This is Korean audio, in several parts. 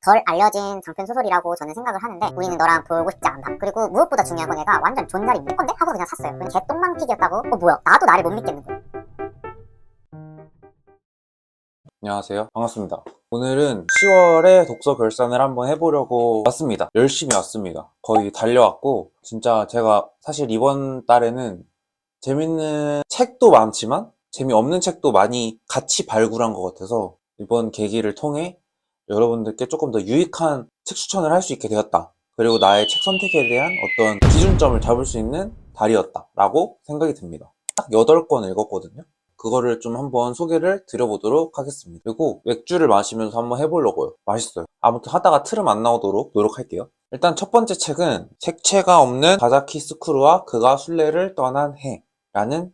덜 알려진 장편 소설이라고 저는 생각을 하는데 우리는 너랑 보고 싶지 않다. 그리고 무엇보다 중요한 건 얘가 완전 존잘이 내 건데? 하고 그냥 샀어요. 그냥 개 똥망픽이었다고? 뭐야, 나도 나를 못 믿겠는 거야. 안녕하세요. 반갑습니다. 오늘은 10월에 독서 결산을 한번 해보려고 왔습니다. 열심히 왔습니다. 거의 달려왔고, 진짜 제가 사실 이번 달에는 재밌는 책도 많지만 재미없는 책도 많이 같이 발굴한 것 같아서 이번 계기를 통해 여러분들께 조금 더 유익한 책 추천을 할 수 있게 되었다. 그리고 나의 책 선택에 대한 어떤 기준점을 잡을 수 있는 달이었다 라고 생각이 듭니다. 딱 8권 읽었거든요. 그거를 좀 한번 소개를 드려보도록 하겠습니다. 그리고 맥주를 마시면서 한번 해보려고요. 맛있어요. 아무튼 하다가 트름 안 나오도록 노력할게요. 일단 첫 번째 책은 색채가 없는 가자키 스쿠루와 그가 순례를 떠난 해 라는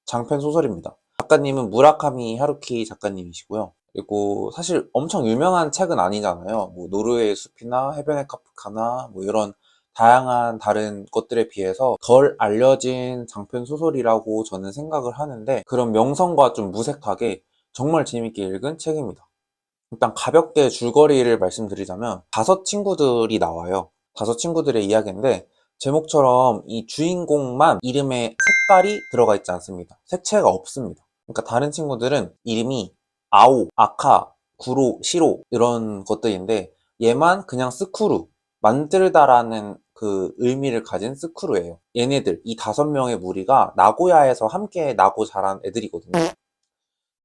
장편 소설입니다. 작가님은 무라카미 하루키 작가님이시고요. 그리고 사실 엄청 유명한 책은 아니잖아요. 뭐 노르웨이의 숲이나 해변의 카프카나 뭐 이런 다양한 다른 것들에 비해서 덜 알려진 장편 소설이라고 저는 생각을 하는데, 그런 명성과 좀 무색하게 정말 재밌게 읽은 책입니다. 일단 가볍게 줄거리를 말씀드리자면 5친구들이 나와요. 5친구들의 이야기인데, 제목처럼 이 주인공만 이름에 색깔이 들어가 있지 않습니다. 색채가 없습니다. 그러니까 다른 친구들은 이름이 아오, 아카, 구로, 시로 이런 것들인데, 얘만 그냥 스쿠루, 만들다라는 그 의미를 가진 스쿠루예요. 얘네들, 이 5명의 무리가 나고야에서 함께 나고 자란 애들이거든요.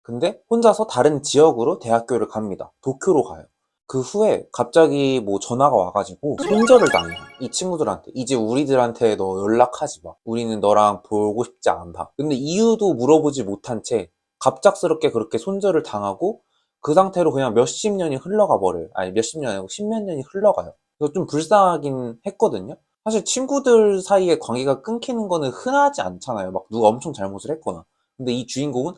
근데 혼자서 다른 지역으로 대학교를 갑니다. 도쿄로 가요. 그 후에 갑자기 뭐 전화가 와가지고 손절을 당해요. 이 친구들한테. 이제 우리들한테 너 연락하지 마. 우리는 너랑 보고 싶지 않다. 근데 이유도 물어보지 못한 채 갑작스럽게 그렇게 손절을 당하고 그 상태로 그냥 몇십 년이 흘러가 버려요. 아니 몇십 년이 아니고 십몇 년이 흘러가요. 그래서 좀 불쌍하긴 했거든요. 사실 친구들 사이에 관계가 끊기는 거는 흔하지 않잖아요. 막 누가 엄청 잘못을 했거나. 근데 이 주인공은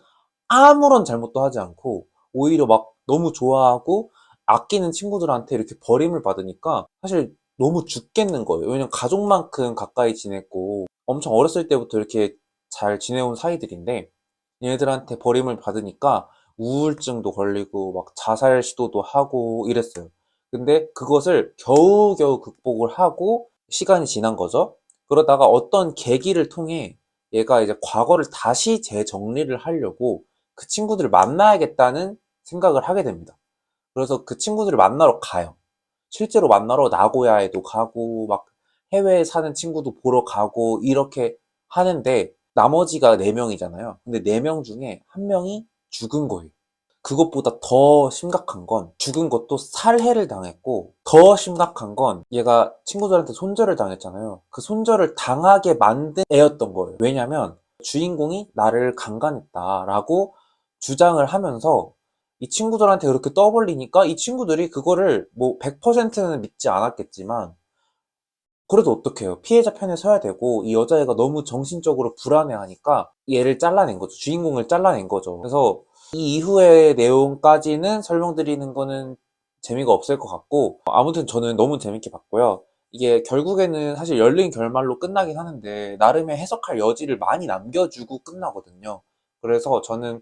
아무런 잘못도 하지 않고 오히려 막 너무 좋아하고 아끼는 친구들한테 이렇게 버림을 받으니까 사실 너무 죽겠는 거예요. 왜냐면 가족만큼 가까이 지냈고 엄청 어렸을 때부터 이렇게 잘 지내온 사이들인데, 얘네들한테 버림을 받으니까 우울증도 걸리고 막 자살 시도도 하고 이랬어요. 근데 그것을 겨우겨우 극복을 하고 시간이 지난 거죠. 그러다가 어떤 계기를 통해 얘가 이제 과거를 다시 재정리를 하려고 그 친구들을 만나야겠다는 생각을 하게 됩니다. 그래서 그 친구들을 만나러 가요. 실제로 만나러 나고야에도 가고 막 해외에 사는 친구도 보러 가고 이렇게 하는데, 나머지가 4명이잖아요. 근데 4명 중에 1명이 죽은 거예요. 그것보다 더 심각한 건 죽은 것도 살해를 당했고, 더 심각한 건 얘가 친구들한테 손절을 당했잖아요. 그 손절을 당하게 만든 애였던 거예요. 왜냐면 주인공이 나를 강간했다라고 주장을 하면서 이 친구들한테 그렇게 떠벌리니까 이 친구들이 그거를 뭐 100%는 믿지 않았겠지만 그래도 어떡해요. 피해자 편에 서야 되고, 이 여자애가 너무 정신적으로 불안해하니까 얘를 잘라낸 거죠. 주인공을 잘라낸 거죠. 그래서 이 이후의 내용까지는 설명드리는 거는 재미가 없을 것 같고, 아무튼 저는 너무 재밌게 봤고요. 이게 결국에는 사실 열린 결말로 끝나긴 하는데 나름의 해석할 여지를 많이 남겨주고 끝나거든요. 그래서 저는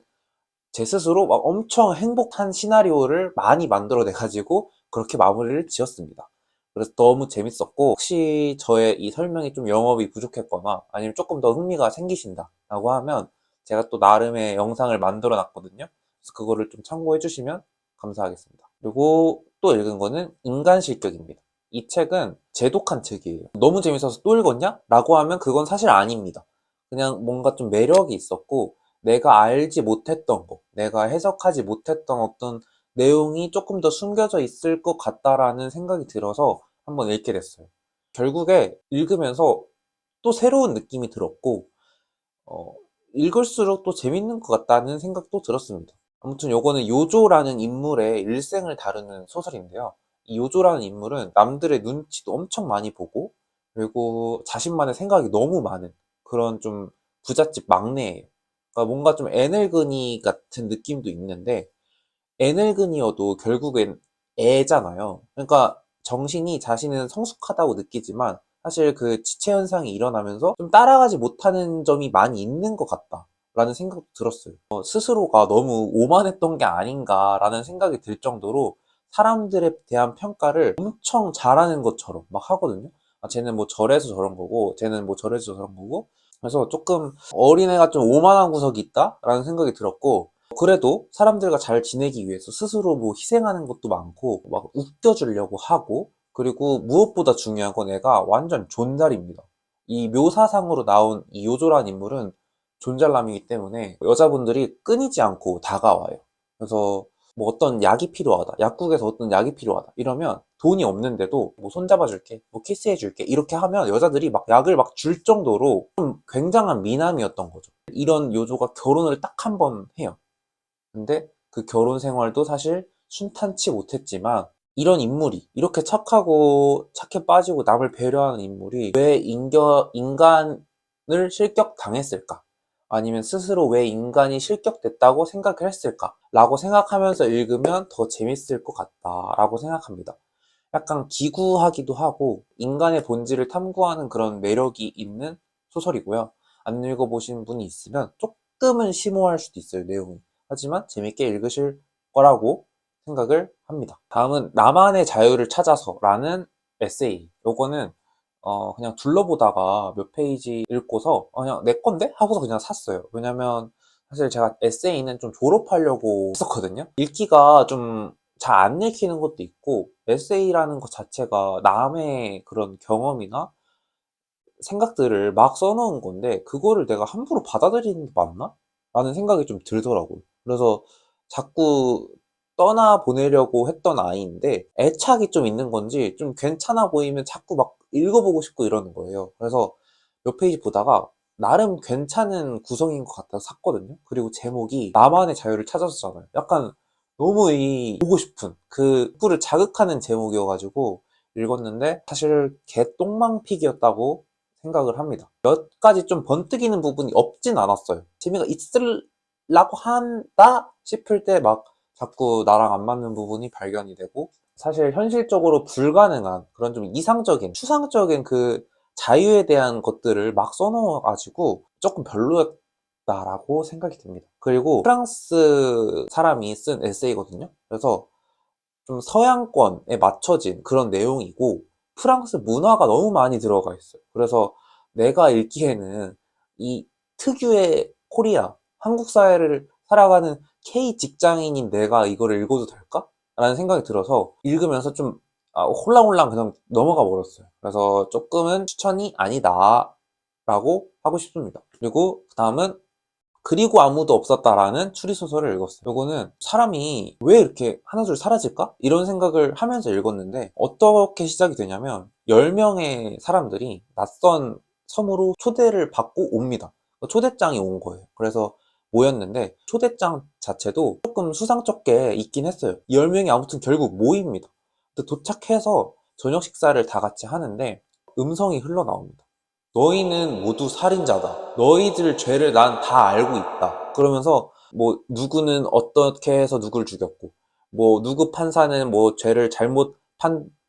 제 스스로 막 엄청 행복한 시나리오를 많이 만들어내가지고 그렇게 마무리를 지었습니다. 그래서 너무 재밌었고, 혹시 저의 이 설명이 좀 영업이 부족했거나 아니면 조금 더 흥미가 생기신다 라고 하면 제가 또 나름의 영상을 만들어 놨거든요. 그래서 그거를 좀 참고해 주시면 감사하겠습니다. 그리고 또 읽은 거는 인간실격입니다. 이 책은 제독한 책이에요. 너무 재밌어서 또 읽었냐? 라고 하면 그건 사실 아닙니다. 그냥 뭔가 좀 매력이 있었고, 내가 알지 못했던 거, 내가 해석하지 못했던 어떤 내용이 조금 더 숨겨져 있을 것 같다라는 생각이 들어서 한번 읽게 됐어요. 결국에 읽으면서 또 새로운 느낌이 들었고, 어, 읽을수록 또 재밌는 것 같다는 생각도 들었습니다. 아무튼 요거는 요조라는 인물의 일생을 다루는 소설인데요. 이 요조라는 인물은 남들의 눈치도 엄청 많이 보고, 그리고 자신만의 생각이 너무 많은 그런 좀 부잣집 막내예요. 그러니까 뭔가 좀 애늙은이 같은 느낌도 있는데, 애늙은이여도 결국엔 애잖아요. 그러니까 정신이 자신은 성숙하다고 느끼지만 사실 그 지체 현상이 일어나면서 좀 따라가지 못하는 점이 많이 있는 것 같다 라는 생각도 들었어요. 스스로가 너무 오만했던 게 아닌가 라는 생각이 들 정도로 사람들에 대한 평가를 엄청 잘하는 것처럼 막 하거든요. 아, 쟤는 뭐 저래서 저런 거고, 쟤는 뭐 저래서 저런 거고. 그래서 조금 어린애가 좀 오만한 구석이 있다라는 생각이 들었고, 그래도 사람들과 잘 지내기 위해서 스스로 뭐 희생하는 것도 많고, 막 웃겨주려고 하고, 그리고 무엇보다 중요한 건 애가 완전 존잘입니다. 이 묘사상으로 나온 이 요조란 인물은 존잘남이기 때문에 여자분들이 끊이지 않고 다가와요. 그래서 뭐 어떤 약이 필요하다. 약국에서 어떤 약이 필요하다. 이러면 돈이 없는데도 뭐 손잡아줄게, 뭐 키스해줄게. 이렇게 하면 여자들이 막 약을 막 줄 정도로 좀 굉장한 미남이었던 거죠. 이런 요조가 결혼을 딱 한 번 해요. 근데 그 결혼 생활도 사실 순탄치 못했지만 이런 인물이 이렇게 착하고 착해 빠지고 남을 배려하는 인물이 왜 인간을 실격당했을까? 아니면 스스로 왜 인간이 실격됐다고 생각을 했을까? 라고 생각하면서 읽으면 더 재밌을 것 같다라고 생각합니다. 약간 기구하기도 하고 인간의 본질을 탐구하는 그런 매력이 있는 소설이고요. 안 읽어보신 분이 있으면 조금은 심오할 수도 있어요, 내용이. 하지만 재밌게 읽으실 거라고 생각을 합니다. 다음은 나만의 자유를 찾아서라는 에세이. 요거는 그냥 둘러보다가 몇 페이지 읽고서 그냥 내 건데? 하고서 그냥 샀어요. 왜냐면 사실 제가 에세이는 좀 졸업하려고 했었거든요. 읽기가 좀 잘 안 읽히는 것도 있고 에세이라는 것 자체가 남의 그런 경험이나 생각들을 막 써놓은 건데 그거를 내가 함부로 받아들이는 게 맞나? 라는 생각이 좀 들더라고요. 그래서 자꾸 떠나보내려고 했던 아이인데 애착이 좀 있는 건지 좀 괜찮아 보이면 자꾸 막 읽어보고 싶고 이러는 거예요. 그래서 몇 페이지 보다가 나름 괜찮은 구성인 것 같아서 샀거든요. 그리고 제목이 나만의 자유를 찾았잖아요. 약간 너무 보고 싶은 그 를 자극하는 제목이어가지고 읽었는데 사실 개똥망픽이었다고 생각을 합니다. 몇 가지 좀 번뜩이는 부분이 없진 않았어요. 재미가 있으려고 한다 싶을 때 막 자꾸 나랑 안 맞는 부분이 발견이 되고 사실 현실적으로 불가능한 그런 좀 이상적인 추상적인 그 자유에 대한 것들을 막 써놓아가지고 조금 별로였다라고 생각이 듭니다. 그리고 프랑스 사람이 쓴 에세이거든요. 그래서 좀 서양권에 맞춰진 그런 내용이고 프랑스 문화가 너무 많이 들어가 있어요. 그래서 내가 읽기에는 이 특유의 코리아, 한국 사회를 살아가는 K 직장인인 내가 이거를 읽어도 될까? 라는 생각이 들어서 읽으면서 좀 홀랑홀랑 그냥 넘어가 버렸어요. 그래서 조금은 추천이 아니다 라고 하고 싶습니다. 그리고 그 다음은 그리고 아무도 없었다라는 추리소설을 읽었어요. 이거는 사람이 왜 이렇게 하나둘 사라질까? 이런 생각을 하면서 읽었는데 어떻게 시작이 되냐면 10명의 사람들이 낯선 섬으로 초대를 받고 옵니다. 초대장이 온 거예요. 그래서 모였는데 초대장 자체도 조금 수상쩍게 있긴 했어요. 10명이 아무튼 결국 모입니다. 근데 도착해서 저녁 식사를 다 같이 하는데 음성이 흘러나옵니다. 너희는 모두 살인자다. 너희들 죄를 난 다 알고 있다. 그러면서 뭐 누구는 어떻게 해서 누굴 죽였고 뭐 누구 판사는 뭐 죄를 잘못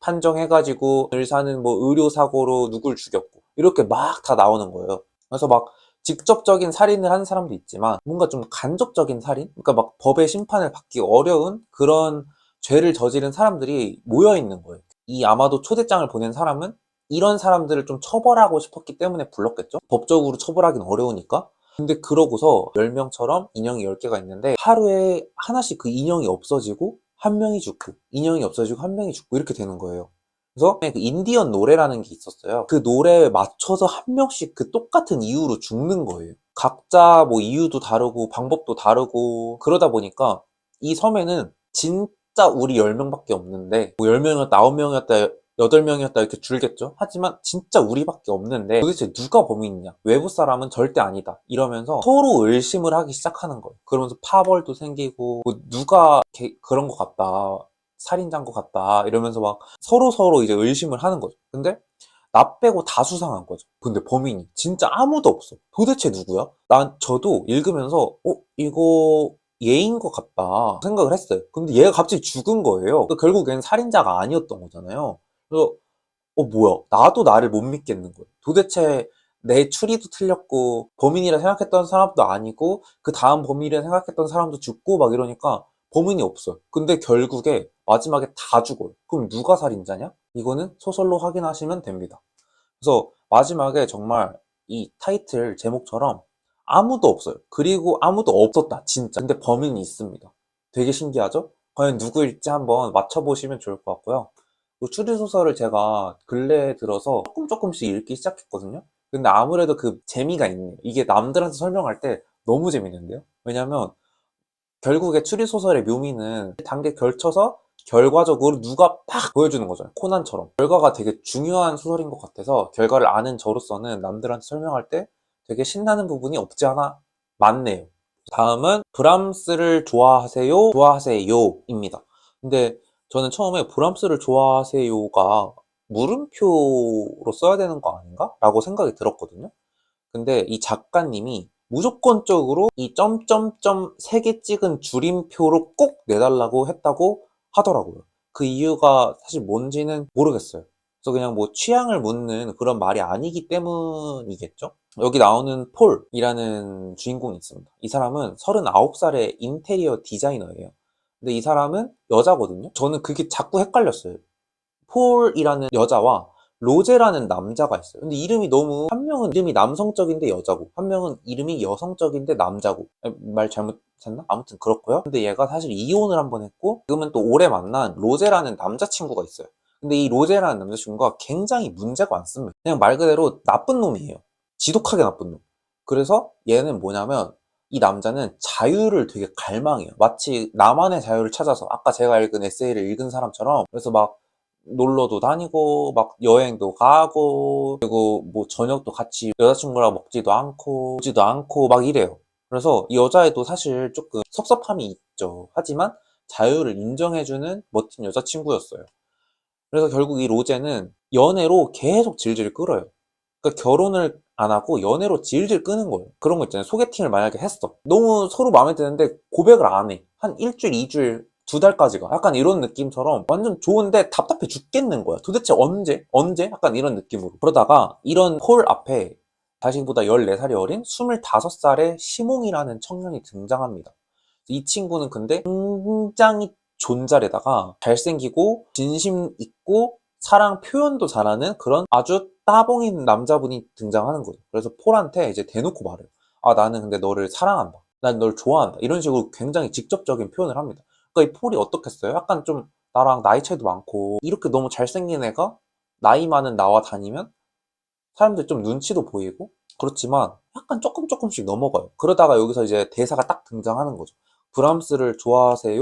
판정해가지고 의사는 뭐 의료사고로 누굴 죽였고 이렇게 막 다 나오는 거예요. 그래서 막 직접적인 살인을 한 사람도 있지만 뭔가 좀 간접적인 살인? 그러니까 막 법의 심판을 받기 어려운 그런 죄를 저지른 사람들이 모여 있는 거예요. 이 아마도 초대장을 보낸 사람은 이런 사람들을 좀 처벌하고 싶었기 때문에 불렀겠죠? 법적으로 처벌하기는 어려우니까. 근데 그러고서 10명처럼 인형이 10개가 있는데 하루에 하나씩 그 인형이 없어지고 한 명이 죽고 인형이 없어지고 한 명이 죽고 이렇게 되는 거예요. 그래서 그 인디언 노래라는 게 있었어요. 그 노래에 맞춰서 한 명씩 그 똑같은 이유로 죽는 거예요. 각자 뭐 이유도 다르고 방법도 다르고 그러다 보니까 이 섬에는 진짜 우리 10명밖에 없는데 뭐 10명이었다 9명이었다 8명이었다 이렇게 줄겠죠. 하지만 진짜 우리밖에 없는데 도대체 누가 범인이냐, 외부 사람은 절대 아니다 이러면서 서로 의심을 하기 시작하는 거예요. 그러면서 파벌도 생기고 뭐 누가 그런 것 같다, 살인자인 것 같다 이러면서 막 서로 이제 의심을 하는 거죠. 근데 나 빼고 다 수상한 거죠. 근데 범인이 진짜 아무도 없어. 도대체 누구야? 저도 읽으면서 이거 얘인 것 같다 생각을 했어요. 근데 얘가 갑자기 죽은 거예요. 그러니까 결국엔 살인자가 아니었던 거잖아요. 그래서 뭐야, 나도 나를 못 믿겠는 거예요. 도대체 내 추리도 틀렸고 범인이라 생각했던 사람도 아니고 그 다음 범인이라 생각했던 사람도 죽고 막 이러니까 범인이 없어요. 근데 결국에 마지막에 다 죽어요. 그럼 누가 살인자냐? 이거는 소설로 확인하시면 됩니다. 그래서 마지막에 정말 이 타이틀 제목처럼 아무도 없어요. 그리고 아무도 없었다, 진짜. 근데 범인이 있습니다. 되게 신기하죠? 과연 누구일지 한번 맞춰보시면 좋을 것 같고요. 추리소설을 제가 근래에 들어서 조금씩 읽기 시작했거든요. 근데 아무래도 그 재미가 있네요. 이게 남들한테 설명할 때 너무 재밌는데요? 왜냐면 결국에 추리소설의 묘미는 단계 걸쳐서 결과적으로 누가 팍 보여주는 거잖아요. 코난처럼. 결과가 되게 중요한 소설인 것 같아서 결과를 아는 저로서는 남들한테 설명할 때 되게 신나는 부분이 없지 않아 많네요. 다음은 브람스를 좋아하세요? 좋아하세요입니다. 근데 저는 처음에 브람스를 좋아하세요가 물음표로 써야 되는 거 아닌가? 라고 생각이 들었거든요. 근데 이 작가님이 무조건적으로 이 점점점 3개 찍은 줄임표로 꼭 내달라고 했다고 하더라고요. 그 이유가 사실 뭔지는 모르겠어요. 그래서 그냥 뭐 취향을 묻는 그런 말이 아니기 때문이겠죠? 여기 나오는 폴이라는 주인공이 있습니다. 이 사람은 39살의 인테리어 디자이너예요. 근데 이 사람은 여자거든요? 저는 그게 자꾸 헷갈렸어요. 폴이라는 여자와 로제라는 남자가 있어요. 근데 이름이 너무, 한 명은 이름이 남성적인데 여자고, 한 명은 이름이 여성적인데 남자고. 말 잘못했나? 아무튼 그렇고요. 근데 얘가 사실 이혼을 한번 했고, 지금은 또 오래 만난 로제라는 남자친구가 있어요. 근데 이 로제라는 남자친구가 굉장히 문제가 많습니다. 그냥 말 그대로 나쁜 놈이에요. 지독하게 나쁜 놈. 그래서 얘는 뭐냐면, 이 남자는 자유를 되게 갈망해요. 마치 나만의 자유를 찾아서, 아까 제가 읽은 에세이를 읽은 사람처럼. 그래서 막 놀러도 다니고 막 여행도 가고, 그리고 뭐 저녁도 같이 여자친구랑 먹지도 않고 보지도 않고 막 이래요. 그래서 이 여자애도 사실 조금 섭섭함이 있죠. 하지만 자유를 인정해주는 멋진 여자친구였어요. 그래서 결국 이 로제는 연애로 계속 질질 끌어요. 그러니까 결혼을 안 하고 연애로 질질 끄는 거예요. 그런 거 있잖아요. 소개팅을 만약에 했어. 너무 서로 마음에 드는데 고백을 안 해. 한 일주일, 이주일, 2달까지가. 약간 이런 느낌처럼 완전 좋은데 답답해 죽겠는 거야. 도대체 언제? 언제? 약간 이런 느낌으로. 그러다가 이런 폴 앞에 자신보다 14살이 어린 25살의 시몽이라는 청년이 등장합니다. 이 친구는 근데 굉장히 존잘에다가 잘생기고 진심 있고 사랑 표현도 잘하는 그런 아주 따봉인 남자분이 등장하는 거죠. 그래서 폴한테 이제 대놓고 말해요. 아, 나는 근데 너를 사랑한다. 난 널 좋아한다. 이런 식으로 굉장히 직접적인 표현을 합니다. 그러니까 이 폴이 어떻겠어요? 약간 좀 나랑 나이 차이도 많고 이렇게 너무 잘생긴 애가 나이 많은 나와 다니면 사람들 좀 눈치도 보이고 그렇지만 약간 조금씩 넘어가요. 그러다가 여기서 이제 대사가 딱 등장하는 거죠. 브람스를 좋아하세요?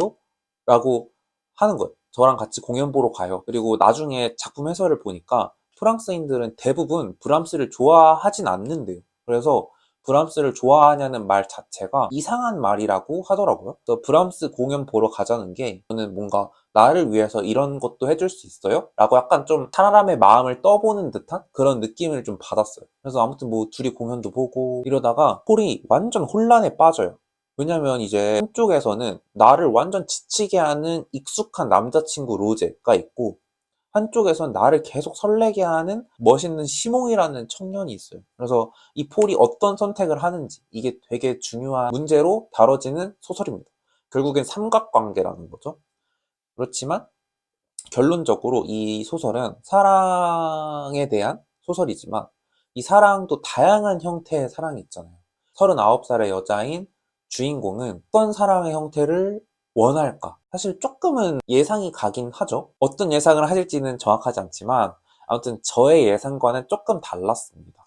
라고 하는 거예요. 저랑 같이 공연 보러 가요. 그리고 나중에 작품 해설을 보니까 프랑스인들은 대부분 브람스를 좋아하진 않는데요. 그래서 브람스를 좋아하냐는 말 자체가 이상한 말이라고 하더라고요. 그래서 브람스 공연 보러 가자는 게 저는 뭔가 나를 위해서 이런 것도 해줄 수 있어요? 라고 약간 좀 사람의 마음을 떠보는 듯한 그런 느낌을 좀 받았어요. 그래서 아무튼 뭐 둘이 공연도 보고 이러다가 폴이 완전 혼란에 빠져요. 왜냐면 이제 한쪽에서는 나를 완전 지치게 하는 익숙한 남자친구 로제가 있고 한쪽에선 나를 계속 설레게 하는 멋있는 시몽이라는 청년이 있어요. 그래서 이 폴이 어떤 선택을 하는지 이게 되게 중요한 문제로 다뤄지는 소설입니다. 결국엔 삼각관계라는 거죠. 그렇지만 결론적으로 이 소설은 사랑에 대한 소설이지만 이 사랑도 다양한 형태의 사랑이 있잖아요. 39살의 여자인 주인공은 어떤 사랑의 형태를 원할까? 사실 조금은 예상이 가긴 하죠. 어떤 예상을 하실지는 정확하지 않지만 아무튼 저의 예상과는 조금 달랐습니다.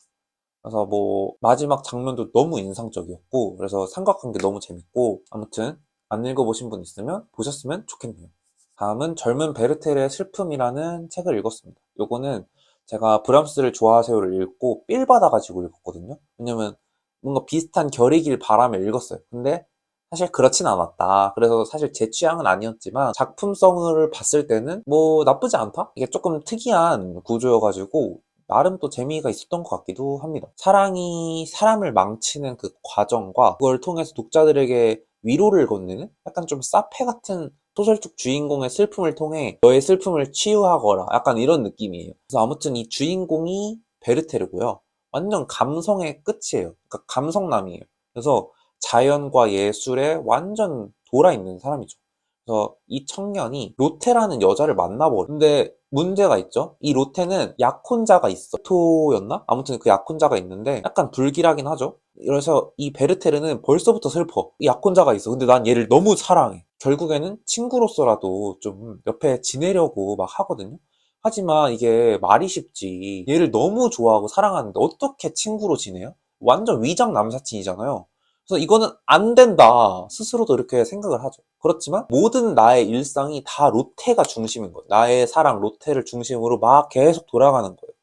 그래서 뭐 마지막 장면도 너무 인상적이었고 그래서 삼각관계 너무 재밌고 아무튼 안 읽어보신 분 있으면 보셨으면 좋겠네요. 다음은 젊은 베르텔의 슬픔이라는 책을 읽었습니다. 요거는 제가 브람스를 좋아하세요를 읽고 삘 받아가지고 읽었거든요. 왜냐면 뭔가 비슷한 결이길 바라며 읽었어요. 근데 사실 그렇진 않았다. 그래서 사실 제 취향은 아니었지만 작품성을 봤을 때는 뭐 나쁘지 않다? 이게 조금 특이한 구조여가지고 나름 또 재미가 있었던 것 같기도 합니다. 사랑이 사람을 망치는 그 과정과 그걸 통해서 독자들에게 위로를 건네는 약간 좀 사페 같은 소설적 주인공의 슬픔을 통해 너의 슬픔을 치유하거라 약간 이런 느낌이에요. 그래서 아무튼 이 주인공이 베르테르고요. 완전 감성의 끝이에요. 그러니까 감성남이에요. 그래서 자연과 예술에 완전 돌아있는 사람이죠. 그래서 이 청년이 로테라는 여자를 만나버려. 근데 문제가 있죠. 이 로테는 약혼자가 있어. 토였나? 아무튼 그 약혼자가 있는데 약간 불길하긴 하죠. 그래서 이 베르테르는 벌써부터 슬퍼. 이 약혼자가 있어. 근데 난 얘를 너무 사랑해. 결국에는 친구로서라도 좀 옆에 지내려고 막 하거든요. 하지만 이게 말이 쉽지. 얘를 너무 좋아하고 사랑하는데 어떻게 친구로 지내요? 완전 위장 남사친이잖아요. 그래서 이거는 안 된다. 스스로도 이렇게 생각을 하죠. 그렇지만 모든 나의 일상이 다 로테가 중심인 거예요. 나의 사랑 로테를 중심으로 막 계속 돌아가는 거예요.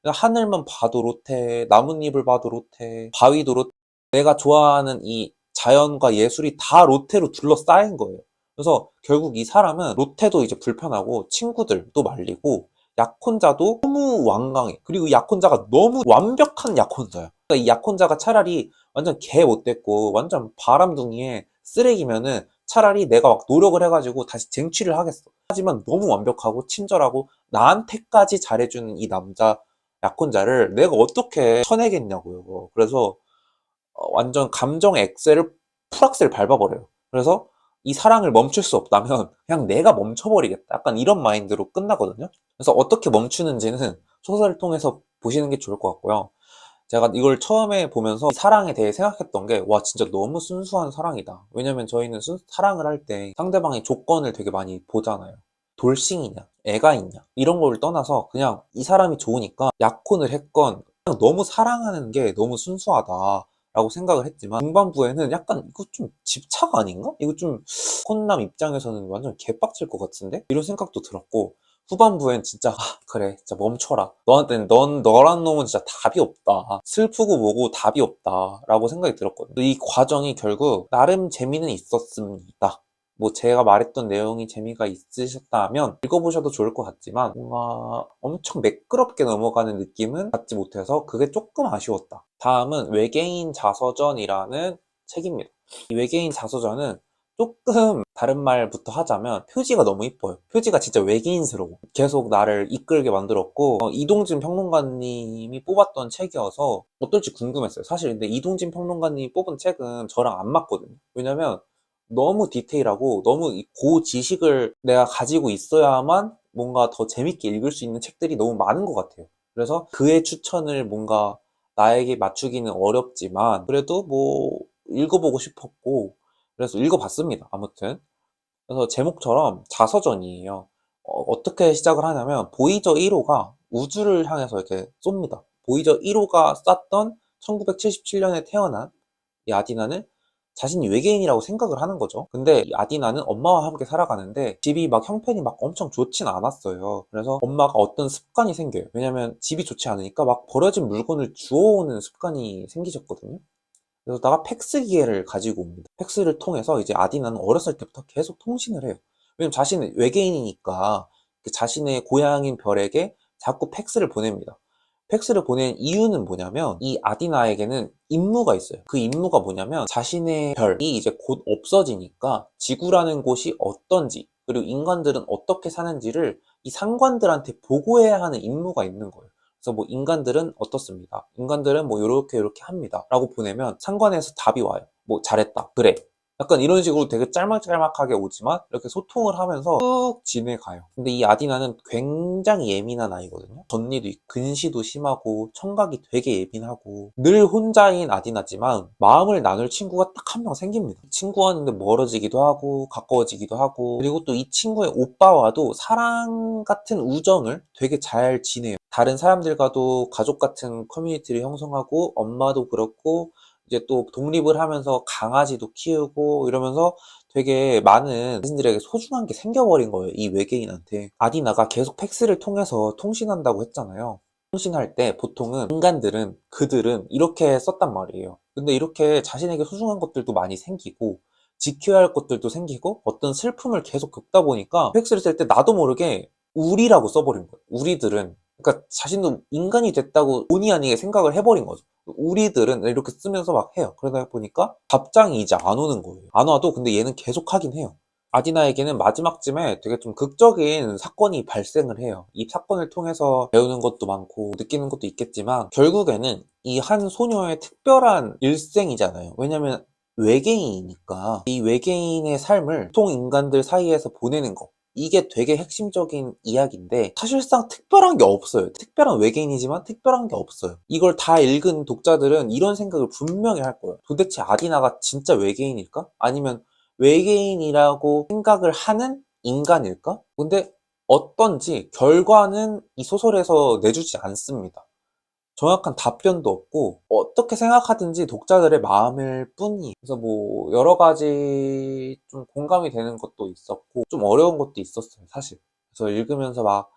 그러니까 하늘만 봐도 로테, 나뭇잎을 봐도 로테, 바위도 로테. 내가 좋아하는 이 자연과 예술이 다 로테로 둘러싸인 거예요. 그래서 결국 이 사람은 로테도 이제 불편하고 친구들도 말리고 약혼자도 너무 완강해. 그리고 약혼자가 너무 완벽한 약혼자야. 그러니까 이 약혼자가 차라리 완전 개 못됐고 완전 바람둥이에 쓰레기면은 차라리 내가 막 노력을 해가지고 다시 쟁취를 하겠어. 하지만 너무 완벽하고 친절하고 나한테까지 잘해주는 이 남자 약혼자를 내가 어떻게 쳐내겠냐고요. 그래서 완전 감정 엑셀을 풀악셀 밟아버려요. 그래서 이 사랑을 멈출 수 없다면 그냥 내가 멈춰버리겠다. 약간 이런 마인드로 끝나거든요. 그래서 어떻게 멈추는지는 소설을 통해서 보시는 게 좋을 것 같고요. 제가 이걸 처음에 보면서 사랑에 대해 생각했던 게, 와, 진짜 너무 순수한 사랑이다. 왜냐면 저희는 사랑을 할 때 상대방의 조건을 되게 많이 보잖아요. 돌싱이냐, 애가 있냐, 이런 걸 떠나서 그냥 이 사람이 좋으니까 약혼을 했건, 그냥 너무 사랑하는 게 너무 순수하다. 라고 생각을 했지만, 중반부에는 약간 이거 좀 집착 아닌가? 이거 좀 혼남 입장에서는 완전 개빡칠 것 같은데? 이런 생각도 들었고, 후반부엔 진짜 그래 진짜 멈춰라 너한테는 너란 놈은 진짜 답이 없다 슬프고 뭐고 답이 없다 라고 생각이 들었거든요. 이 과정이 결국 나름 재미는 있었습니다. 뭐 제가 말했던 내용이 재미가 있으셨다면 읽어보셔도 좋을 것 같지만 뭔가 엄청 매끄럽게 넘어가는 느낌은 받지 못해서 그게 조금 아쉬웠다. 다음은 외계인 자서전이라는 책입니다. 이 외계인 자서전은 조금 다른 말부터 하자면 표지가 너무 이뻐요. 표지가 진짜 외계인스러워. 계속 나를 이끌게 만들었고 이동진 평론가님이 뽑았던 책이어서 어떨지 궁금했어요. 사실 근데 이동진 평론가님이 뽑은 책은 저랑 안 맞거든요. 왜냐면 너무 디테일하고 너무 이 고지식을 내가 가지고 있어야만 뭔가 더 재밌게 읽을 수 있는 책들이 너무 많은 것 같아요. 그래서 그의 추천을 뭔가 나에게 맞추기는 어렵지만 그래도 뭐 읽어보고 싶었고 그래서 읽어봤습니다. 아무튼 그래서 제목처럼 자서전이에요. 어떻게 시작을 하냐면 보이저 1호가 우주를 향해서 이렇게 쏩니다. 보이저 1호가 쐈던 1977년에 태어난 이 아디나는 자신이 외계인이라고 생각을 하는 거죠. 근데 이 아디나는 엄마와 함께 살아가는데 집이 막 형편이 막 엄청 좋진 않았어요. 그래서 엄마가 어떤 습관이 생겨요. 왜냐면 집이 좋지 않으니까 막 버려진 물건을 주워오는 습관이 생기셨거든요. 그러다가 팩스 기계를 가지고 옵니다. 팩스를 통해서 이제 아디나는 어렸을 때부터 계속 통신을 해요. 왜냐면 자신은 외계인이니까 그 자신의 고향인 별에게 자꾸 팩스를 보냅니다. 팩스를 보낸 이유는 뭐냐면 이 아디나에게는 임무가 있어요. 그 임무가 뭐냐면 자신의 별이 이제 곧 없어지니까 지구라는 곳이 어떤지 그리고 인간들은 어떻게 사는지를 이 상관들한테 보고해야 하는 임무가 있는 거예요. 그래서 뭐 인간들은 어떻습니다. 인간들은 뭐 요렇게 합니다. 라고 보내면 상관에서 답이 와요. 뭐 잘했다. 그래. 약간 이런 식으로 되게 짤막짤막하게 오지만 이렇게 소통을 하면서 쭉 지내가요. 근데 이 아디나는 굉장히 예민한 아이거든요. 전리도 있고 근시도 심하고 청각이 되게 예민하고 늘 혼자인 아디나지만 마음을 나눌 친구가 딱 한 명 생깁니다. 친구와는 멀어지기도 하고 가까워지기도 하고 그리고 또 이 친구의 오빠와도 사랑 같은 우정을 되게 잘 지내요. 다른 사람들과도 가족 같은 커뮤니티를 형성하고 엄마도 그렇고 이제 또 독립을 하면서 강아지도 키우고 이러면서 되게 많은 자신들에게 소중한 게 생겨버린 거예요. 이 외계인한테. 아디나가 계속 팩스를 통해서 통신한다고 했잖아요. 통신할 때 보통은 인간들은 그들은 이렇게 썼단 말이에요. 근데 이렇게 자신에게 소중한 것들도 많이 생기고 지켜야 할 것들도 생기고 어떤 슬픔을 계속 겪다 보니까 팩스를 쓸 때 나도 모르게 우리라고 써버린 거예요. 우리들은 그러니까 자신도 인간이 됐다고 본의 아니게 생각을 해버린 거죠. 우리들은 이렇게 쓰면서 막 해요. 그러다 보니까 답장이 이제 안 오는 거예요. 안 와도 근데 얘는 계속 하긴 해요. 아디나에게는 마지막쯤에 되게 좀 극적인 사건이 발생을 해요. 이 사건을 통해서 배우는 것도 많고 느끼는 것도 있겠지만 결국에는 이 한 소녀의 특별한 일생이잖아요. 왜냐면 외계인이니까 이 외계인의 삶을 보통 인간들 사이에서 보내는 거, 이게 되게 핵심적인 이야기인데 사실상 특별한 게 없어요. 특별한 외계인이지만 특별한 게 없어요. 이걸 다 읽은 독자들은 이런 생각을 분명히 할 거예요. 도대체 아디나가 진짜 외계인일까? 아니면 외계인이라고 생각을 하는 인간일까? 근데 어떤지 결과는 이 소설에서 내주지 않습니다. 정확한 답변도 없고 어떻게 생각하든지 독자들의 마음일 뿐이에요. 그래서 뭐 여러 가지 좀 공감이 되는 것도 있었고 좀 어려운 것도 있었어요, 사실. 그래서 읽으면서 막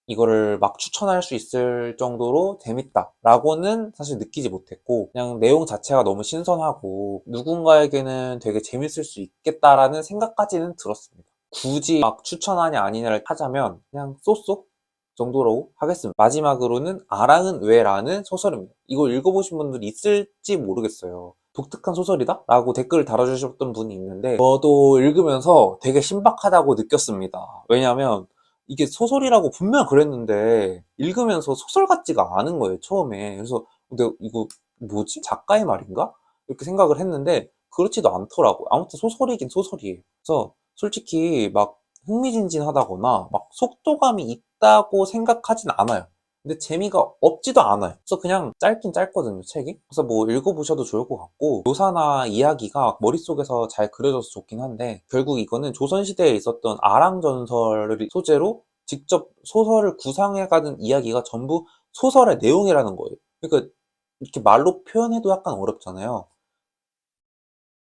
이거를 막 추천할 수 있을 정도로 재밌다라고는 사실 느끼지 못했고, 그냥 내용 자체가 너무 신선하고 누군가에게는 되게 재밌을 수 있겠다라는 생각까지는 들었습니다. 굳이 막 추천하냐 아니냐를 하자면 그냥 쏘쏘 정도로 하겠습니다. 마지막으로는 아랑은 왜라는 소설입니다. 이거 읽어보신 분들이 있을지 모르겠어요. 독특한 소설이다? 라고 댓글을 달아주셨던 분이 있는데 저도 읽으면서 되게 신박하다고 느꼈습니다. 왜냐면 이게 소설이라고 분명 그랬는데 읽으면서 소설 같지가 않은 거예요, 처음에. 그래서 근데 이거 뭐지? 작가의 말인가? 이렇게 생각을 했는데 그렇지도 않더라고요. 아무튼 소설이긴 소설이에요. 그래서 솔직히 막 흥미진진하다거나 막 속도감이 있다고 생각하진 않아요. 근데 재미가 없지도 않아요. 그래서 그냥 짧긴 짧거든요, 책이. 그래서 뭐 읽어보셔도 좋을 것 같고, 묘사나 이야기가 머릿속에서 잘 그려져서 좋긴 한데, 결국 이거는 조선시대에 있었던 아랑전설을 소재로 직접 소설을 구상해가는 이야기가 전부 소설의 내용이라는 거예요. 그러니까 이렇게 말로 표현해도 약간 어렵잖아요.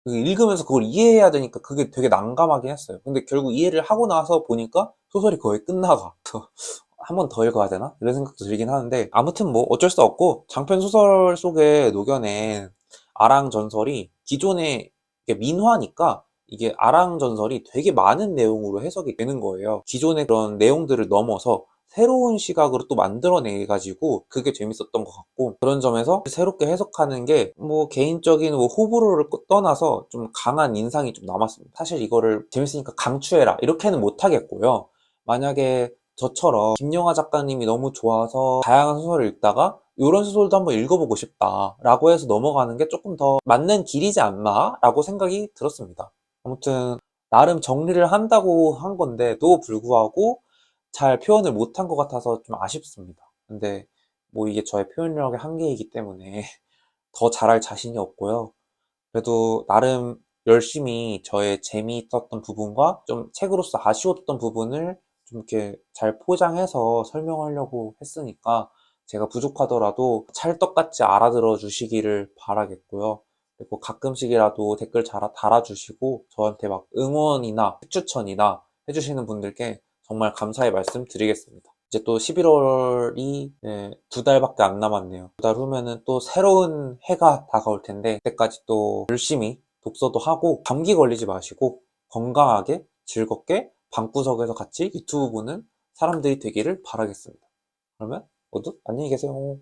읽으면서 그걸 이해해야 되니까 그게 되게 난감하긴 했어요. 근데 결국 이해를 하고 나서 보니까 소설이 거의 끝나가. 한 번 더 읽어야 되나? 이런 생각도 들긴 하는데, 아무튼 뭐 어쩔 수 없고 장편 소설 속에 녹여낸 아랑 전설이 기존의 이게 민화니까 이게 아랑 전설이 되게 많은 내용으로 해석이 되는 거예요. 기존의 그런 내용들을 넘어서 새로운 시각으로 또 만들어내가지고 그게 재밌었던 것 같고, 그런 점에서 새롭게 해석하는 게 뭐 개인적인 뭐 호불호를 떠나서 좀 강한 인상이 좀 남았습니다. 사실 이거를 재밌으니까 강추해라 이렇게는 못하겠고요. 만약에 저처럼 김영하 작가님이 너무 좋아서 다양한 소설을 읽다가 이런 소설도 한번 읽어보고 싶다라고 해서 넘어가는 게 조금 더 맞는 길이지 않나 라고 생각이 들었습니다. 아무튼 나름 정리를 한다고 한 건데도 불구하고 잘 표현을 못한 것 같아서 좀 아쉽습니다. 근데 뭐 이게 저의 표현력의 한계이기 때문에 더 잘할 자신이 없고요. 그래도 나름 열심히 저의 재미있었던 부분과 좀 책으로서 아쉬웠던 부분을 좀 이렇게 잘 포장해서 설명하려고 했으니까 제가 부족하더라도 찰떡같이 알아들어 주시기를 바라겠고요. 그리고 가끔씩이라도 댓글 잘 달아주시고 저한테 막 응원이나 추천이나 해주시는 분들께 정말 감사의 말씀 드리겠습니다. 이제 또 11월이 2달밖에 안 남았네요. 2달 후면은 또 새로운 해가 다가올 텐데 그때까지 또 열심히 독서도 하고 감기 걸리지 마시고 건강하게 즐겁게 방구석에서 같이 유튜브 보는 사람들이 되기를 바라겠습니다. 그러면 모두 안녕히 계세요.